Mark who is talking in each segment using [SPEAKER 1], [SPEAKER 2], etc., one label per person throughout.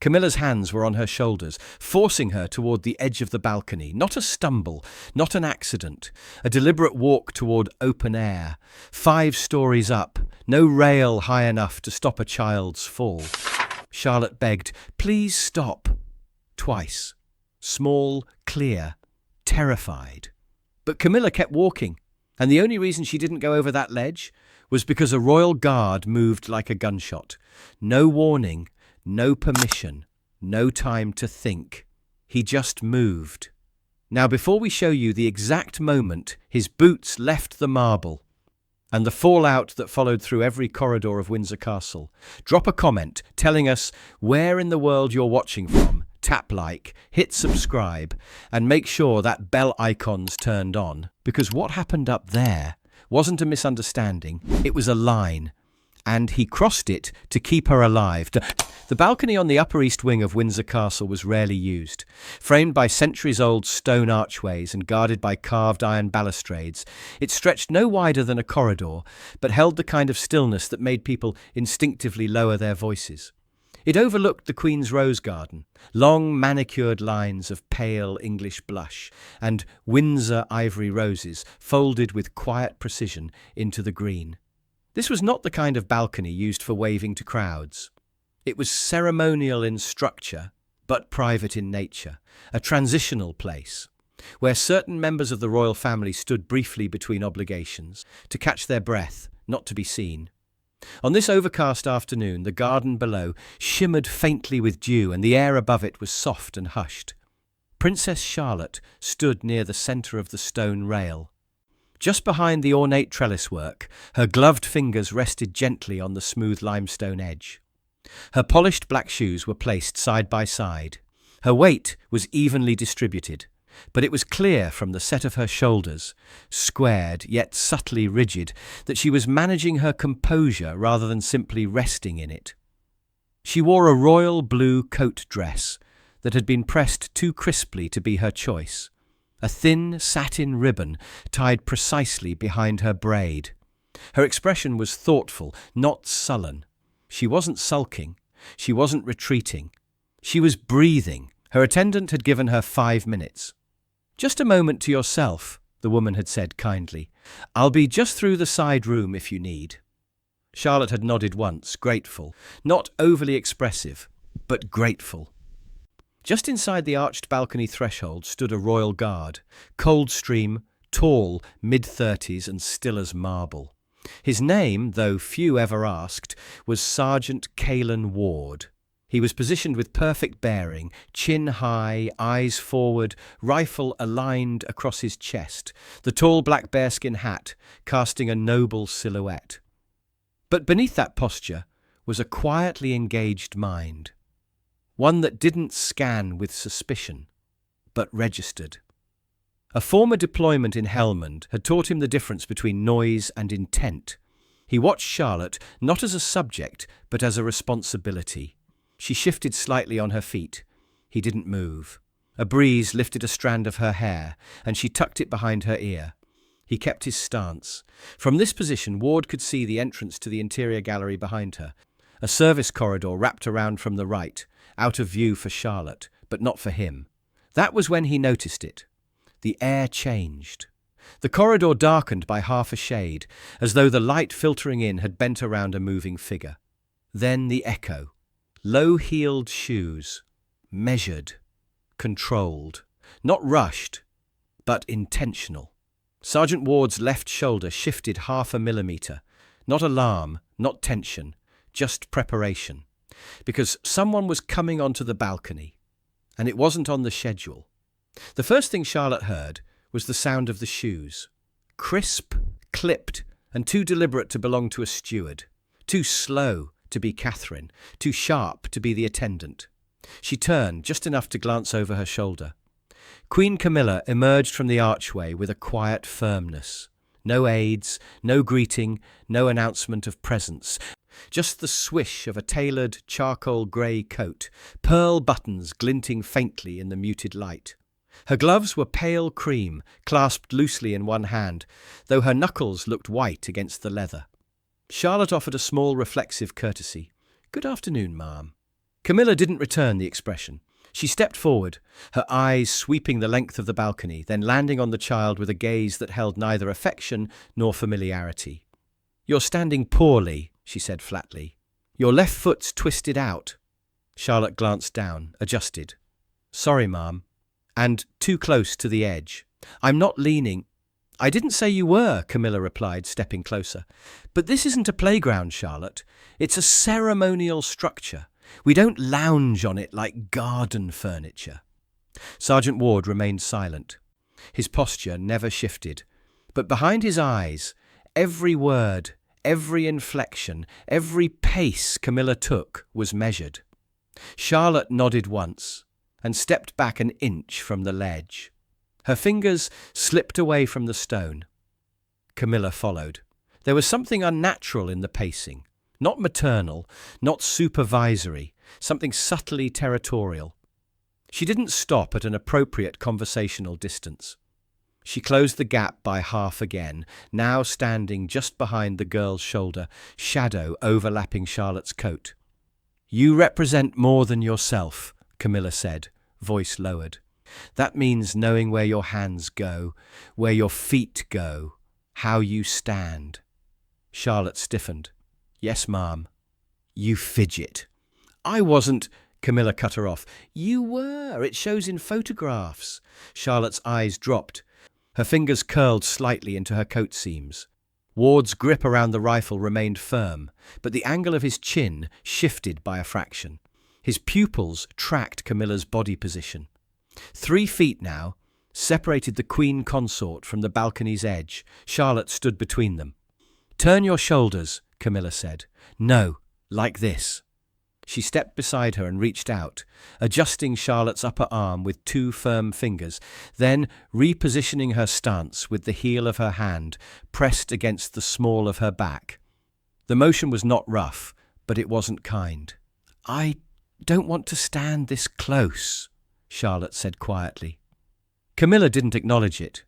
[SPEAKER 1] Camilla's hands were on her shoulders, forcing her toward the edge of the balcony. Not a stumble, not an accident. A deliberate walk toward open air. 5 stories up, no rail high enough to stop a child's fall. Charlotte begged, "Please stop." Twice. Small, clear, terrified. But Camilla kept walking, and the only reason she didn't go over that ledge was because a royal guard moved like a gunshot. No warning, no permission, no time to think. He just moved. Now, before we show you the exact moment his boots left the marble and the fallout that followed through every corridor of Windsor Castle, drop a comment telling us where in the world you're watching from. Tap like, hit subscribe, and make sure that bell icon's turned on, because what happened up there wasn't a misunderstanding, it was a line, and he crossed it to keep her alive. The balcony on the upper east wing of Windsor Castle was rarely used. Framed by centuries-old stone archways and guarded by carved iron balustrades, it stretched no wider than a corridor, but held the kind of stillness that made people instinctively lower their voices. It overlooked the Queen's Rose Garden, long manicured lines of pale English blush, and Windsor ivory roses folded with quiet precision into the green. This was not the kind of balcony used for waving to crowds. It was ceremonial in structure, but private in nature, a transitional place, where certain members of the royal family stood briefly between obligations, to catch their breath, not to be seen. On this overcast afternoon, the garden below shimmered faintly with dew, and the air above it was soft and hushed. Princess Charlotte stood near the centre of the stone rail. Just behind the ornate trellis work, her gloved fingers rested gently on the smooth limestone edge. Her polished black shoes were placed side by side. Her weight was evenly distributed, but it was clear from the set of her shoulders, squared yet subtly rigid, that she was managing her composure rather than simply resting in it. She wore a royal blue coat dress that had been pressed too crisply to be her choice, a thin satin ribbon tied precisely behind her braid. Her expression was thoughtful, not sullen. She wasn't sulking. She wasn't retreating. She was breathing. Her attendant had given her 5 minutes. "Just a moment to yourself," the woman had said kindly. "I'll be just through the side room if you need." Charlotte had nodded once, grateful. Not overly expressive, but grateful. Just inside the arched balcony threshold stood a royal guard, Coldstream, tall, mid-30s and still as marble. His name, though few ever asked, was Sergeant Caelan Ward. He was positioned with perfect bearing, chin high, eyes forward, rifle aligned across his chest, the tall black bearskin hat casting a noble silhouette. But beneath that posture was a quietly engaged mind, one that didn't scan with suspicion, but registered. A former deployment in Helmand had taught him the difference between noise and intent. He watched Charlotte not as a subject, but as a responsibility. She shifted slightly on her feet. He didn't move. A breeze lifted a strand of her hair, and she tucked it behind her ear. He kept his stance. From this position, Ward could see the entrance to the interior gallery behind her. A service corridor wrapped around from the right, out of view for Charlotte, but not for him. That was when he noticed it. The air changed. The corridor darkened by half a shade, as though the light filtering in had bent around a moving figure. Then the echo. Low-heeled shoes, measured, controlled, not rushed, but intentional. Sergeant Ward's left shoulder shifted 0.5 millimeter. Not alarm, not tension, just preparation. Because someone was coming onto the balcony, and it wasn't on the schedule. The first thing Charlotte heard was the sound of the shoes. Crisp, clipped, and too deliberate to belong to a steward. Too slow to be Catherine, too sharp to be the attendant. She turned just enough to glance over her shoulder. Queen Camilla emerged from the archway with a quiet firmness. No aids, no greeting, no announcement of presence. Just the swish of a tailored charcoal grey coat, pearl buttons glinting faintly in the muted light. Her gloves were pale cream, clasped loosely in one hand, though her knuckles looked white against the leather. Charlotte offered a small reflexive courtesy. "Good afternoon, ma'am." Camilla didn't return the expression. She stepped forward, her eyes sweeping the length of the balcony, then landing on the child with a gaze that held neither affection nor familiarity. "You're standing poorly," she said flatly. "Your left foot's twisted out." Charlotte glanced down, adjusted. "Sorry, Ma'am." "And too close to the edge." "I'm not leaning." "I didn't say you were," Camilla replied, stepping closer. "But this isn't a playground, Charlotte. It's a ceremonial structure. We don't lounge on it like garden furniture." Sergeant Ward remained silent. His posture never shifted. But behind his eyes, every word, every inflection, every pace Camilla took was measured. Charlotte nodded once and stepped back an inch from the ledge. Her fingers slipped away from the stone. Camilla followed. There was something unnatural in the pacing. Not maternal, not supervisory, something subtly territorial. She didn't stop at an appropriate conversational distance. She closed the gap by half again, now standing just behind the girl's shoulder, shadow overlapping Charlotte's coat. "You represent more than yourself," Camilla said, voice lowered. "That means knowing where your hands go, where your feet go, how you stand." Charlotte stiffened. "Yes, Ma'am." "You fidget." "I wasn't," Camilla cut her off. "You were. It shows in photographs." Charlotte's eyes dropped. Her fingers curled slightly into her coat seams. Ward's grip around the rifle remained firm, but the angle of his chin shifted by a fraction. His pupils tracked Camilla's body position. 3 feet now separated the Queen Consort from the balcony's edge. Charlotte stood between them. "Turn your shoulders," Camilla said. "No, like this." She stepped beside her and reached out, adjusting Charlotte's upper arm with 2 firm fingers, then repositioning her stance with the heel of her hand pressed against the small of her back. The motion was not rough, but it wasn't kind. "I don't want to stand this close," Charlotte said quietly. Camilla didn't acknowledge it.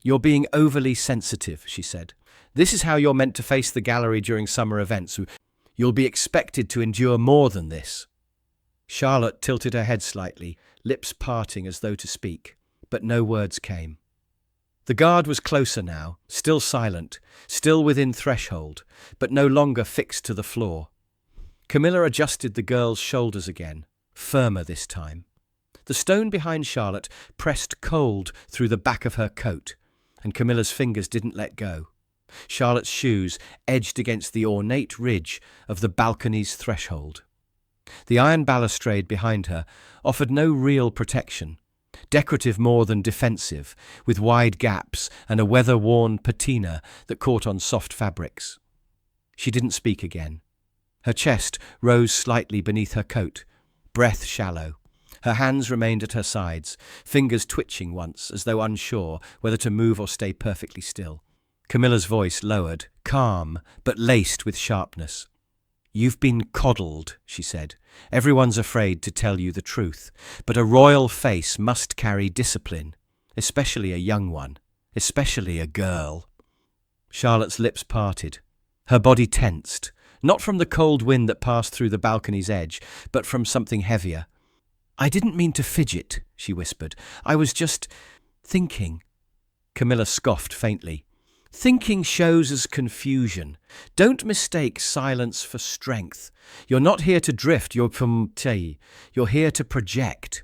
[SPEAKER 1] "You're being overly sensitive," she said. "This is how you're meant to face the gallery during summer events. You'll be expected to endure more than this." Charlotte tilted her head slightly, lips parting as though to speak, but no words came. The guard was closer now, still silent, still within threshold, but no longer fixed to the floor. Camilla adjusted the girl's shoulders again, firmer this time. The stone behind Charlotte pressed cold through the back of her coat, and Camilla's fingers didn't let go. Charlotte's shoes edged against the ornate ridge of the balcony's threshold. The iron balustrade behind her offered no real protection, decorative more than defensive, with wide gaps and a weather-worn patina that caught on soft fabrics. She didn't speak again. Her chest rose slightly beneath her coat, breath shallow. Her hands remained at her sides, fingers twitching once, as though unsure whether to move or stay perfectly still. Camilla's voice lowered, calm, but laced with sharpness. "You've been coddled," she said. "Everyone's afraid to tell you the truth, but a royal face must carry discipline, especially a young one, especially a girl." Charlotte's lips parted. Her body tensed, not from the cold wind that passed through the balcony's edge, but from something heavier. "I didn't mean to fidget," she whispered. "I was just thinking." Camilla scoffed faintly. "Thinking shows as confusion. Don't mistake silence for strength. You're not here to drift, you're here to project."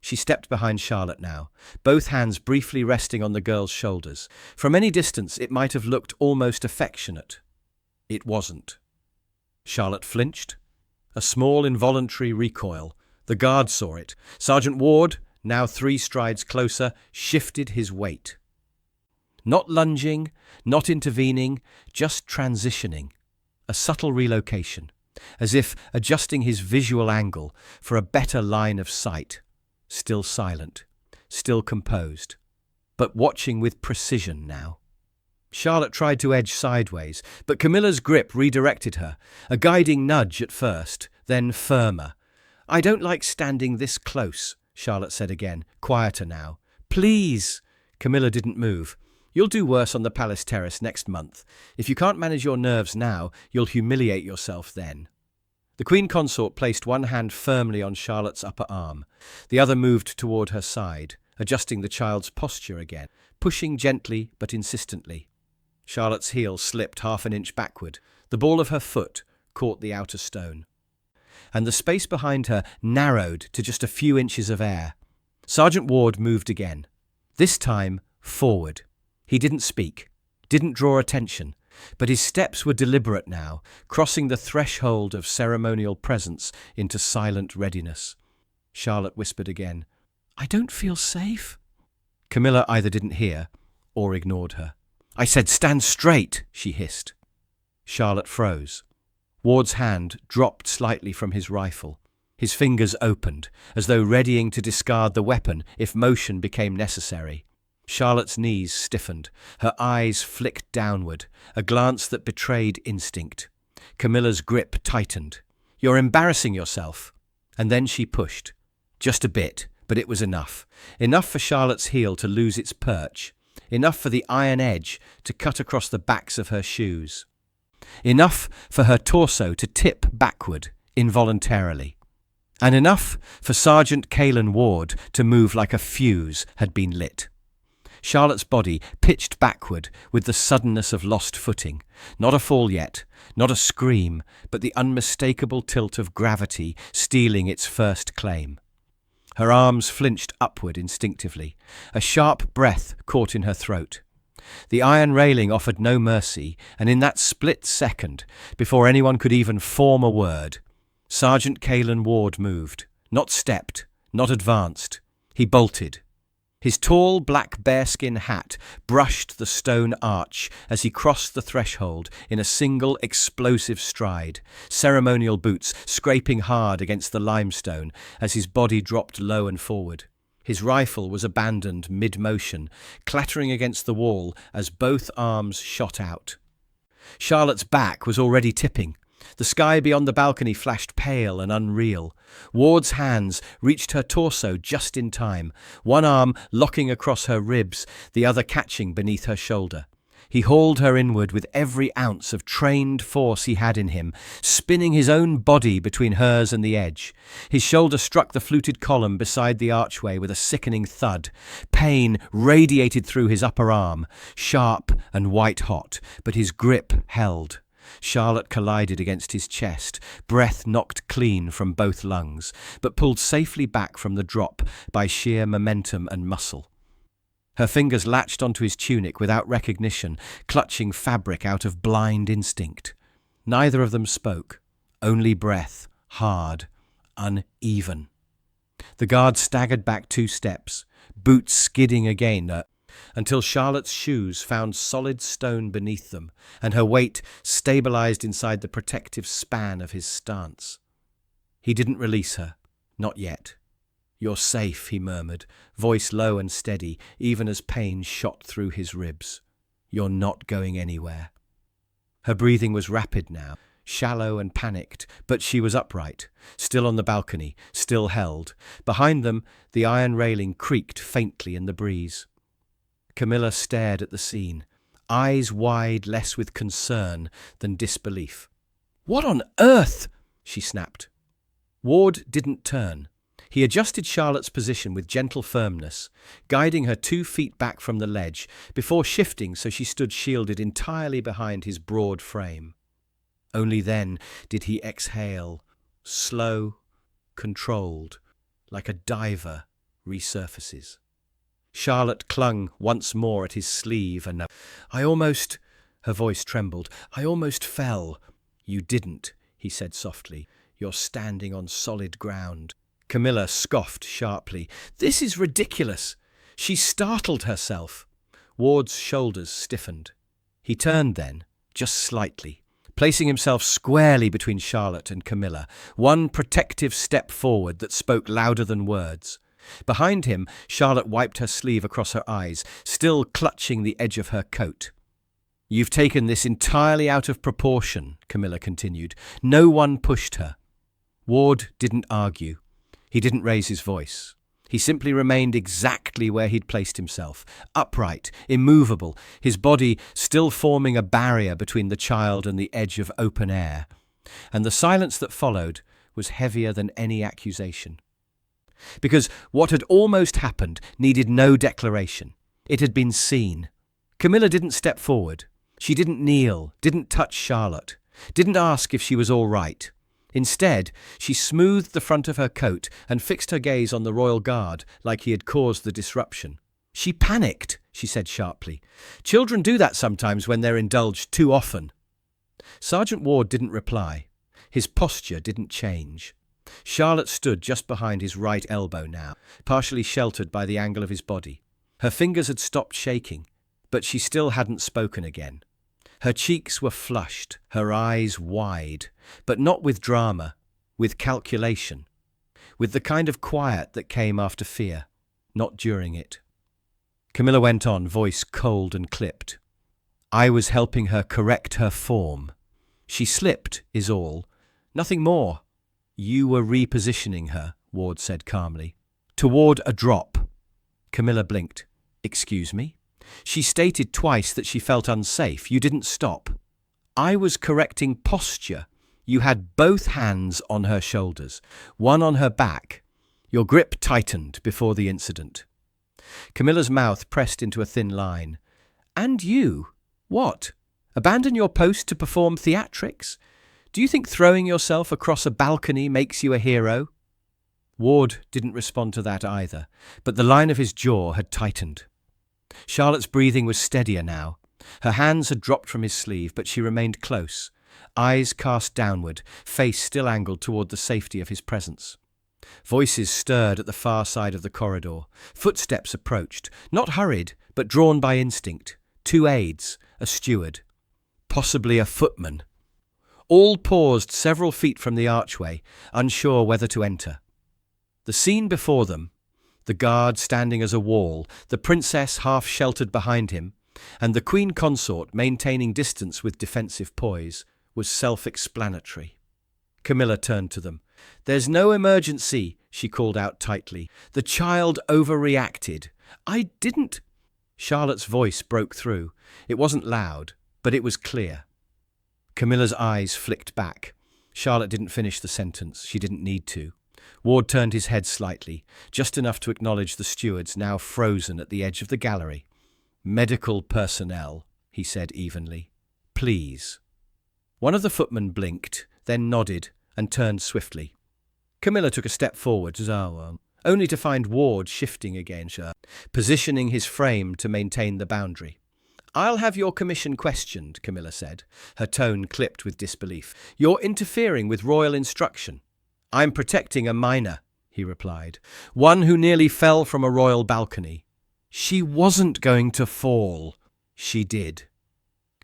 [SPEAKER 1] She stepped behind Charlotte now, both hands briefly resting on the girl's shoulders. From any distance it might have looked almost affectionate. It wasn't. Charlotte flinched. A small involuntary recoil. The guard saw it. Sergeant Ward, now 3 strides closer, shifted his weight. Not lunging, not intervening, just transitioning. A subtle relocation, as if adjusting his visual angle for a better line of sight. Still silent, still composed, but watching with precision now. Charlotte tried to edge sideways, but Camilla's grip redirected her, a guiding nudge at first, then firmer. "I don't like standing this close," Charlotte said again, quieter now. "Please." Camilla didn't move. "You'll do worse on the palace terrace next month. If you can't manage your nerves now, you'll humiliate yourself then." The Queen Consort placed one hand firmly on Charlotte's upper arm. The other moved toward her side, adjusting the child's posture again, pushing gently but insistently. Charlotte's heel slipped half an inch backward. The ball of her foot caught the outer stone, and the space behind her narrowed to just a few inches of air. Sergeant Ward moved again, this time forward. He didn't speak, didn't draw attention, but his steps were deliberate now, crossing the threshold of ceremonial presence into silent readiness. Charlotte whispered again, "I don't feel safe." Camilla either didn't hear or ignored her. "I said stand straight," she hissed. Charlotte froze. Ward's hand dropped slightly from his rifle. His fingers opened, as though readying to discard the weapon if motion became necessary. Charlotte's knees stiffened. Her eyes flicked downward, a glance that betrayed instinct. Camilla's grip tightened. "You're embarrassing yourself." And then she pushed. Just a bit, but it was enough. Enough for Charlotte's heel to lose its perch. Enough for the iron edge to cut across the backs of her shoes. Enough for her torso to tip backward involuntarily. And enough for Sergeant Caelan Ward to move like a fuse had been lit. Charlotte's body pitched backward with the suddenness of lost footing. Not a fall yet, not a scream, but the unmistakable tilt of gravity stealing its first claim. Her arms flinched upward instinctively. A sharp breath caught in her throat. The iron railing offered no mercy, and in that split second, before anyone could even form a word, Sergeant Caelan Ward moved. Not stepped, not advanced. He bolted. His tall black bearskin hat brushed the stone arch as he crossed the threshold in a single explosive stride, ceremonial boots scraping hard against the limestone as his body dropped low and forward. His rifle was abandoned mid-motion, clattering against the wall as both arms shot out. Charlotte's back was already tipping. The sky beyond the balcony flashed pale and unreal. Ward's hands reached her torso just in time, one arm locking across her ribs, the other catching beneath her shoulder. He hauled her inward with every ounce of trained force he had in him, spinning his own body between hers and the edge. His shoulder struck the fluted column beside the archway with a sickening thud. Pain radiated through his upper arm, sharp and white-hot, but his grip held. Charlotte collided against his chest, breath knocked clean from both lungs, but pulled safely back from the drop by sheer momentum and muscle. Her fingers latched onto his tunic without recognition, clutching fabric out of blind instinct. Neither of them spoke, only breath, hard, uneven. The guard staggered back 2 steps, boots skidding again, until Charlotte's shoes found solid stone beneath them, and her weight stabilized inside the protective span of his stance. He didn't release her, not yet. "You're safe," he murmured, voice low and steady, even as pain shot through his ribs. "You're not going anywhere." Her breathing was rapid now, shallow and panicked, but she was upright, still on the balcony, still held. Behind them, the iron railing creaked faintly in the breeze. Camilla stared at the scene, eyes wide less with concern than disbelief. "What on earth?" she snapped. Ward didn't turn. He adjusted Charlotte's position with gentle firmness, guiding her 2 feet back from the ledge, before shifting so she stood shielded entirely behind his broad frame. Only then did he exhale, slow, controlled, like a diver resurfaces. Charlotte clung once more at his sleeve and her voice trembled, "I almost fell." "You didn't," he said softly. "You're standing on solid ground." Camilla scoffed sharply. "This is ridiculous." She startled herself. Ward's shoulders stiffened. He turned then, just slightly, placing himself squarely between Charlotte and Camilla, one protective step forward that spoke louder than words. Behind him, Charlotte wiped her sleeve across her eyes, still clutching the edge of her coat. "You've taken this entirely out of proportion," Camilla continued. "No one pushed her." Ward didn't argue. He didn't raise his voice. He simply remained exactly where he'd placed himself, upright, immovable, his body still forming a barrier between the child and the edge of open air. And the silence that followed was heavier than any accusation. Because what had almost happened needed no declaration. It had been seen. Camilla didn't step forward. She didn't kneel, didn't touch Charlotte, didn't ask if she was all right. Instead, she smoothed the front of her coat and fixed her gaze on the royal guard like he had caused the disruption. She panicked, she said sharply. Children do that sometimes when they're indulged too often. Sergeant Ward didn't reply. His posture didn't change. Charlotte stood just behind his right elbow now, partially sheltered by the angle of his body. Her fingers had stopped shaking, but she still hadn't spoken again. Her cheeks were flushed, her eyes wide, but not with drama, with calculation, with the kind of quiet that came after fear, not during it. Camilla went on, voice cold and clipped. I was helping her correct her form. She slipped, is all. Nothing more. You were repositioning her, Ward said calmly. Toward a drop. Camilla blinked. Excuse me? She stated twice that she felt unsafe. You didn't stop. I was correcting posture. You had both hands on her shoulders, one on her back. Your grip tightened before the incident. Camilla's mouth pressed into a thin line. And you? What? Abandon your post to perform theatrics? Do you think throwing yourself across a balcony makes you a hero? Ward didn't respond to that either, but the line of his jaw had tightened. Charlotte's breathing was steadier now. Her hands had dropped from his sleeve, but she remained close, eyes cast downward, face still angled toward the safety of his presence. Voices stirred at the far side of the corridor. Footsteps approached, not hurried, but drawn by instinct. 2 aides, a steward, possibly a footman. All paused several feet from the archway, unsure whether to enter. The scene before them, the guard standing as a wall, the princess half sheltered behind him, and the queen consort maintaining distance with defensive poise, was self-explanatory. Camilla turned to them. There's no emergency, she called out tightly. The child overreacted. I didn't. Charlotte's voice broke through. It wasn't loud, but it was clear. Camilla's eyes flicked back. Charlotte didn't finish the sentence. She didn't need to. Ward turned his head slightly, just enough to acknowledge the stewards now frozen at the edge of the gallery. Medical personnel, he said evenly. Please. One of the footmen blinked, then nodded and turned swiftly. Camilla took a step forward, only to find Ward shifting again, positioning his frame to maintain the boundary. I'll have your commission questioned, Camilla said, her tone clipped with disbelief. You're interfering with royal instruction. I'm protecting a minor, he replied, one who nearly fell from a royal balcony. She wasn't going to fall. She did.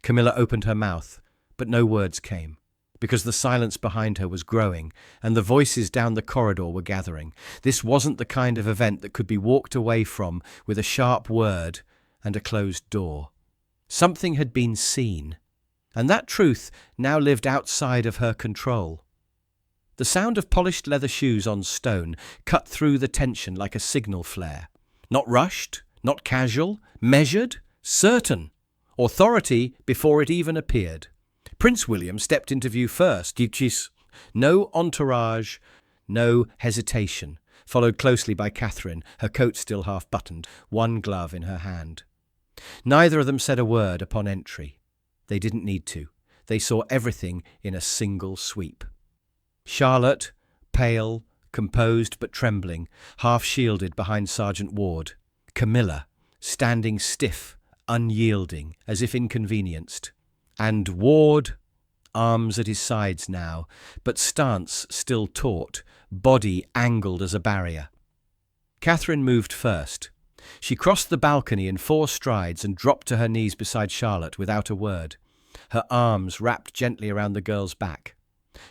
[SPEAKER 1] Camilla opened her mouth, but no words came, because the silence behind her was growing and the voices down the corridor were gathering. This wasn't the kind of event that could be walked away from with a sharp word and a closed door. Something had been seen, and that truth now lived outside of her control. The sound of polished leather shoes on stone cut through the tension like a signal flare. Not rushed, not casual, measured, certain. Authority before it even appeared. Prince William stepped into view first. No entourage, no hesitation, followed closely by Catherine, her coat still half buttoned, one glove in her hand. Neither of them said a word upon entry. They didn't need to. They saw everything in a single sweep. Charlotte, pale, composed but trembling, half shielded behind Sergeant Ward. Camilla, standing stiff, unyielding, as if inconvenienced. And Ward, arms at his sides now, but stance still taut, body angled as a barrier. Catherine moved first. She crossed the balcony in 4 strides and dropped to her knees beside Charlotte without a word, her arms wrapped gently around the girl's back.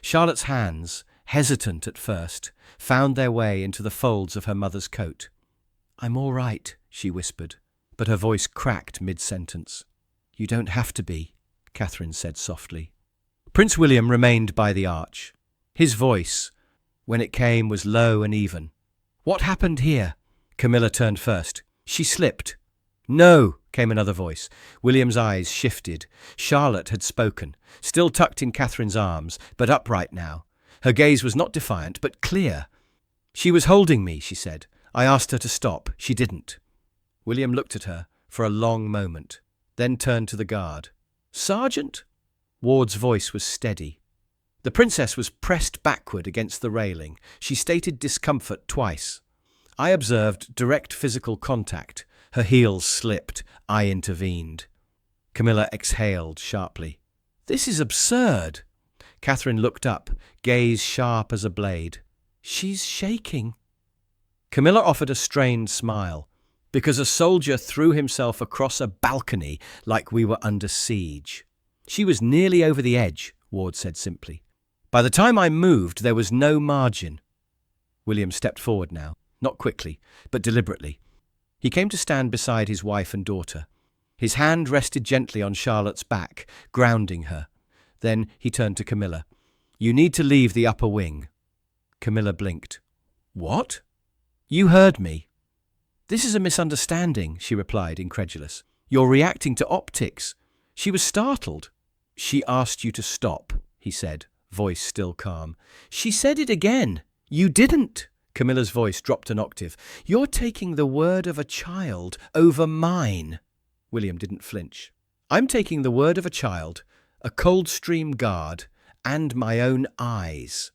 [SPEAKER 1] Charlotte's hands, hesitant at first, found their way into the folds of her mother's coat. I'm all right, she whispered, but her voice cracked mid-sentence. You don't have to be, Catherine said softly. Prince William remained by the arch. His voice, when it came, was low and even. What happened here? Camilla turned first. She slipped. No, came another voice. William's eyes shifted. Charlotte had spoken, still tucked in Catherine's arms, but upright now. Her gaze was not defiant, but clear. She was holding me, she said. I asked her to stop. She didn't. William looked at her for a long moment, then turned to the guard. Sergeant? Ward's voice was steady. The princess was pressed backward against the railing. She stated discomfort twice. I observed direct physical contact. Her heels slipped. I intervened. Camilla exhaled sharply. This is absurd. Catherine looked up, gaze sharp as a blade. She's shaking. Camilla offered a strained smile. Because a soldier threw himself across a balcony like we were under siege. She was nearly over the edge, Ward said simply. By the time I moved, there was no margin. William stepped forward now, not quickly, but deliberately. He came to stand beside his wife and daughter. His hand rested gently on Charlotte's back, grounding her. Then he turned to Camilla. You need to leave the upper wing. Camilla blinked. What? You heard me. This is a misunderstanding, she replied, incredulous. You're reacting to optics. She was startled. She asked you to stop, he said, voice still calm. She said it again. You didn't. Camilla's voice dropped an octave. You're taking the word of a child over mine. William didn't flinch. I'm taking the word of a child, a Coldstream guard, and my own eyes.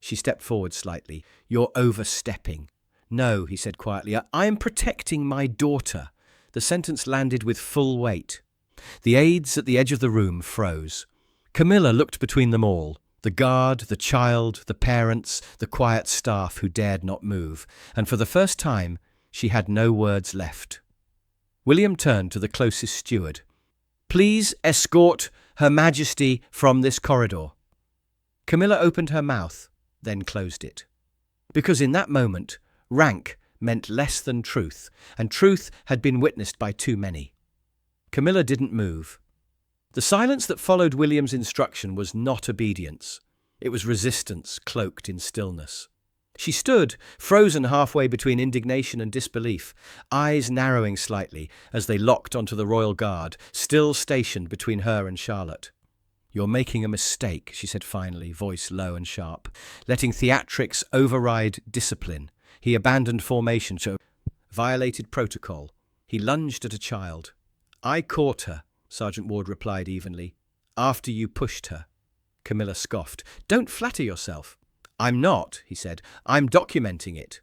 [SPEAKER 1] She stepped forward slightly. You're overstepping. No, he said quietly, I am protecting my daughter. The sentence landed with full weight. The aides at the edge of the room froze. Camilla looked between them all, the guard, the child, the parents, the quiet staff who dared not move, and for the first time she had no words left. William turned to the closest steward. Please escort Her Majesty from this corridor. Camilla opened her mouth, then closed it. Because in that moment, rank meant less than truth, and truth had been witnessed by too many. Camilla didn't move. The silence that followed William's instruction was not obedience. It was resistance cloaked in stillness. She stood, frozen halfway between indignation and disbelief, eyes narrowing slightly as they locked onto the royal guard, still stationed between her and Charlotte. You're making a mistake, she said finally, voice low and sharp. Letting theatrics override discipline. He abandoned formation, so violated protocol. He lunged at a child. I caught her, Sergeant Ward replied evenly. After you pushed her. Camilla scoffed. Don't flatter yourself. I'm not, he said. I'm documenting it.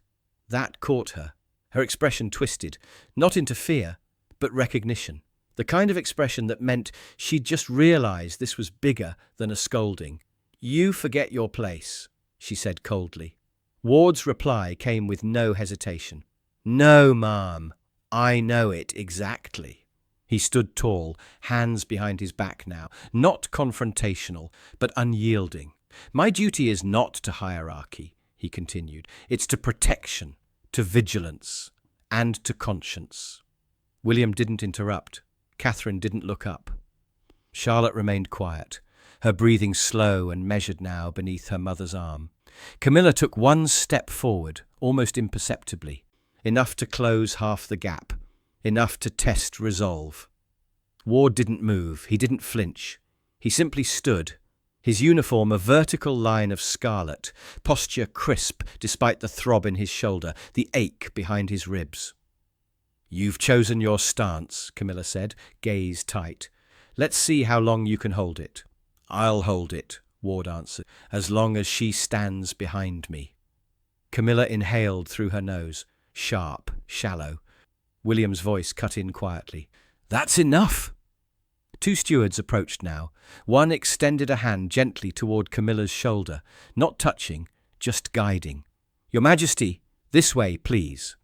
[SPEAKER 1] That caught her. Her expression twisted, not into fear, but recognition. The kind of expression that meant she'd just realized this was bigger than a scolding. You forget your place, she said coldly. Ward's reply came with no hesitation. No, ma'am. I know it exactly. He stood tall, hands behind his back now, not confrontational, but unyielding. My duty is not to hierarchy, he continued. It's to protection, to vigilance, and to conscience. William didn't interrupt. Catherine didn't look up. Charlotte remained quiet, her breathing slow and measured now beneath her mother's arm. Camilla took one step forward, almost imperceptibly, enough to close half the gap, enough to test resolve. Ward didn't move, he didn't flinch. He simply stood, his uniform a vertical line of scarlet, posture crisp despite the throb in his shoulder, the ache behind his ribs. You've chosen your stance, Camilla said, gaze tight. Let's see how long you can hold it. I'll hold it, Ward answered, as long as she stands behind me. Camilla inhaled through her nose, sharp, shallow. William's voice cut in quietly. That's enough! Two stewards approached now. One extended a hand gently toward Camilla's shoulder, not touching, just guiding. Your Majesty, this way, please.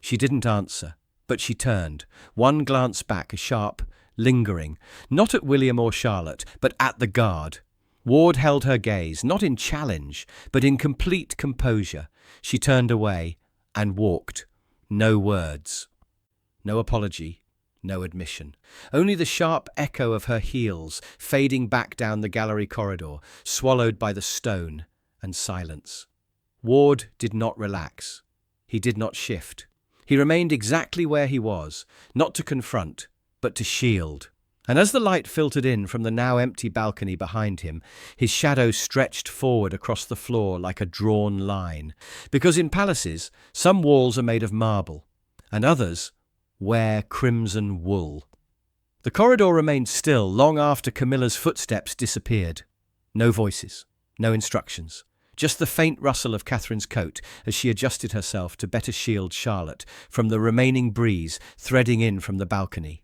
[SPEAKER 1] She didn't answer, but she turned, one glance back, a sharp, lingering, not at William or Charlotte, but at the guard. Ward held her gaze, not in challenge, but in complete composure. She turned away and walked. No words. No apology, no admission. Only the sharp echo of her heels fading back down the gallery corridor, swallowed by the stone and silence. Ward did not relax. He did not shift. He remained exactly where he was, not to confront, but to shield. And as the light filtered in from the now empty balcony behind him, his shadow stretched forward across the floor like a drawn line. Because in palaces, some walls are made of marble, and others wear crimson wool. The corridor remained still long after Camilla's footsteps disappeared. No voices, no instructions, just the faint rustle of Catherine's coat as she adjusted herself to better shield Charlotte from the remaining breeze threading in from the balcony.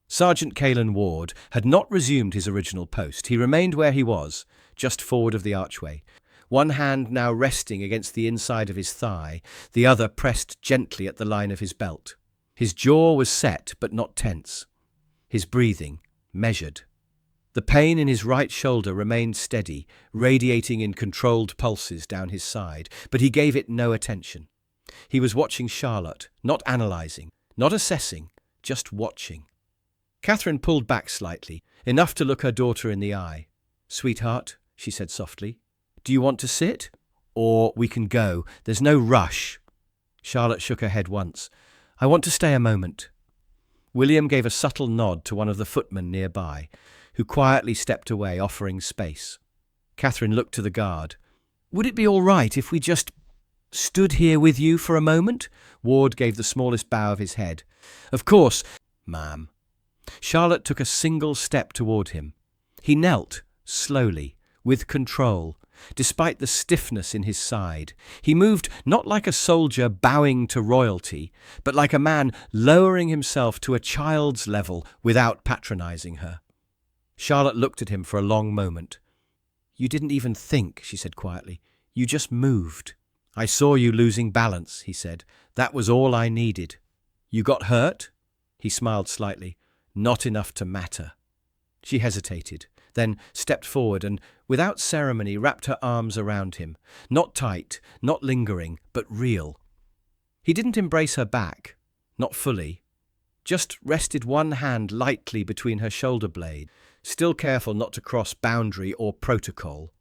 [SPEAKER 1] Sergeant Caelan Ward had not resumed his original post. He remained where he was, just forward of the archway, one hand now resting against the inside of his thigh, the other pressed gently at the line of his belt. His jaw was set but not tense, his breathing measured. The pain in his right shoulder remained steady, radiating in controlled pulses down his side, but he gave it no attention. He was watching Charlotte, not analysing, not assessing, just watching. Catherine pulled back slightly, enough to look her daughter in the eye. "Sweetheart," she said softly, "do you want to sit? Or we can go. There's no rush." Charlotte shook her head once. "I want to stay a moment." William gave a subtle nod to one of the footmen nearby, who quietly stepped away, offering space. Catherine looked to the guard. "Would it be all right if we just stood here with you for a moment?" Ward gave the smallest bow of his head. "Of course, ma'am." Charlotte took a single step toward him. He knelt, slowly, with control, despite the stiffness in his side. He moved not like a soldier bowing to royalty, but like a man lowering himself to a child's level without patronizing her. Charlotte looked at him for a long moment. "You didn't even think," she said quietly. "You just moved." "I saw you losing balance," he said. "That was all I needed." "You got hurt?" He smiled slightly. "Not enough to matter." She hesitated, then stepped forward and, without ceremony, wrapped her arms around him. Not tight, not lingering, but real. He didn't embrace her back, not fully, just rested one hand lightly between her shoulder blades, still careful not to cross boundary or protocol.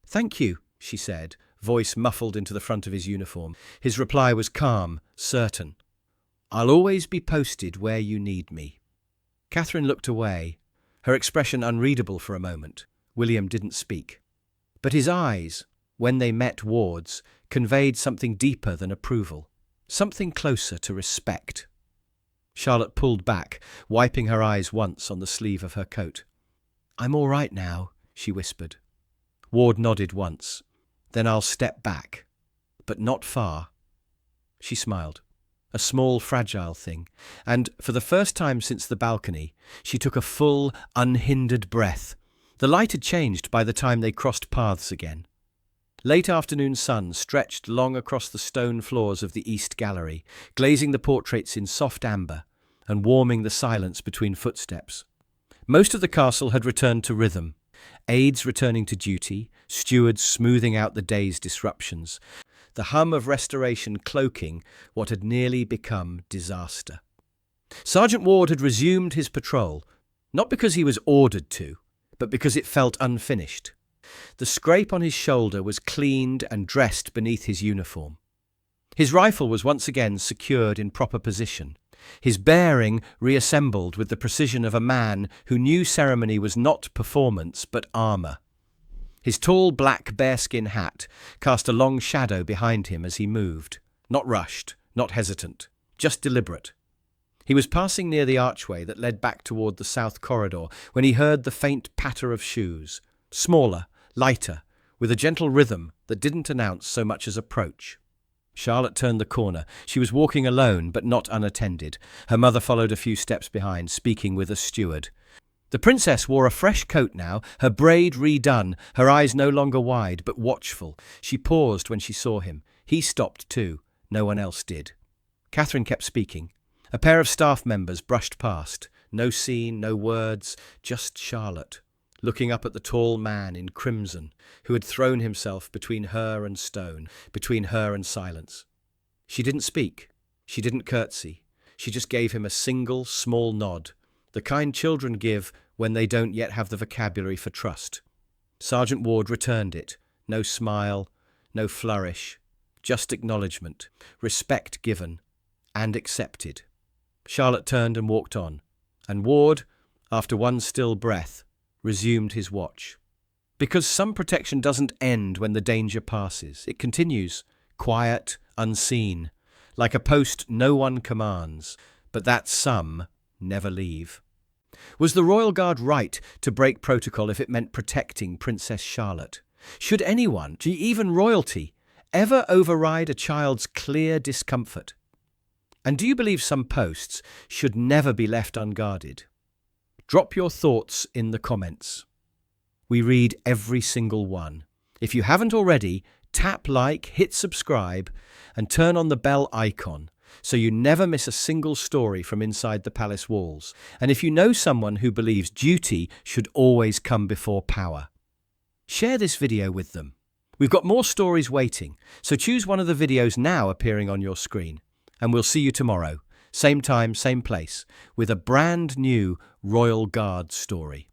[SPEAKER 1] "Thank you," she said, voice muffled into the front of his uniform. His reply was calm, certain. "I'll always be posted where you need me." Catherine looked away, her expression unreadable for a moment. William didn't speak. But his eyes, when they met Ward's, conveyed something deeper than approval, something closer to respect. Charlotte pulled back, wiping her eyes once on the sleeve of her coat. "I'm all right now," she whispered. Ward nodded once. "Then I'll step back. But not far." She smiled. A small, fragile thing, and, for the first time since the balcony, she took a full, unhindered breath. The light had changed by the time they crossed paths again. Late afternoon sun stretched long across the stone floors of the East Gallery, glazing the portraits in soft amber and warming the silence between footsteps. Most of the castle had returned to rhythm, aides returning to duty, stewards smoothing out the day's disruptions, the hum of restoration cloaking what had nearly become disaster. Sergeant Ward had resumed his patrol, not because he was ordered to, but because it felt unfinished. The scrape on his shoulder was cleaned and dressed beneath his uniform. His rifle was once again secured in proper position, his bearing reassembled with the precision of a man who knew ceremony was not performance but armour. His tall black bearskin hat cast a long shadow behind him as he moved, not rushed, not hesitant, just deliberate. He was passing near the archway that led back toward the south corridor when he heard the faint patter of shoes, smaller, lighter, with a gentle rhythm that didn't announce so much as approach. Charlotte turned the corner. She was walking alone, but not unattended. Her mother followed a few steps behind, speaking with a steward. The princess wore a fresh coat now, her braid redone, her eyes no longer wide, but watchful. She paused when she saw him. He stopped too. No one else did. Catherine kept speaking. A pair of staff members brushed past. No scene, no words, just Charlotte, looking up at the tall man in crimson, who had thrown himself between her and stone, between her and silence. She didn't speak. She didn't curtsy. She just gave him a single, small nod, the kind children give when they don't yet have the vocabulary for trust. Sergeant Ward returned it. No smile, no flourish, just acknowledgement, respect given, and accepted. Charlotte turned and walked on, and Ward, after one still breath, resumed his watch. Because some protection doesn't end when the danger passes. It continues, quiet, unseen, like a post no one commands, but that some never leave. Was the Royal Guard right to break protocol if it meant protecting Princess Charlotte? Should anyone, even royalty, ever override a child's clear discomfort? And do you believe some posts should never be left unguarded? Drop your thoughts in the comments. We read every single one. If you haven't already, tap like, hit subscribe, and turn on the bell icon so you never miss a single story from inside the palace walls. And if you know someone who believes duty should always come before power, share this video with them. We've got more stories waiting, so choose one of the videos now appearing on your screen. And we'll see you tomorrow, same time, same place, with a brand new Royal Guard story.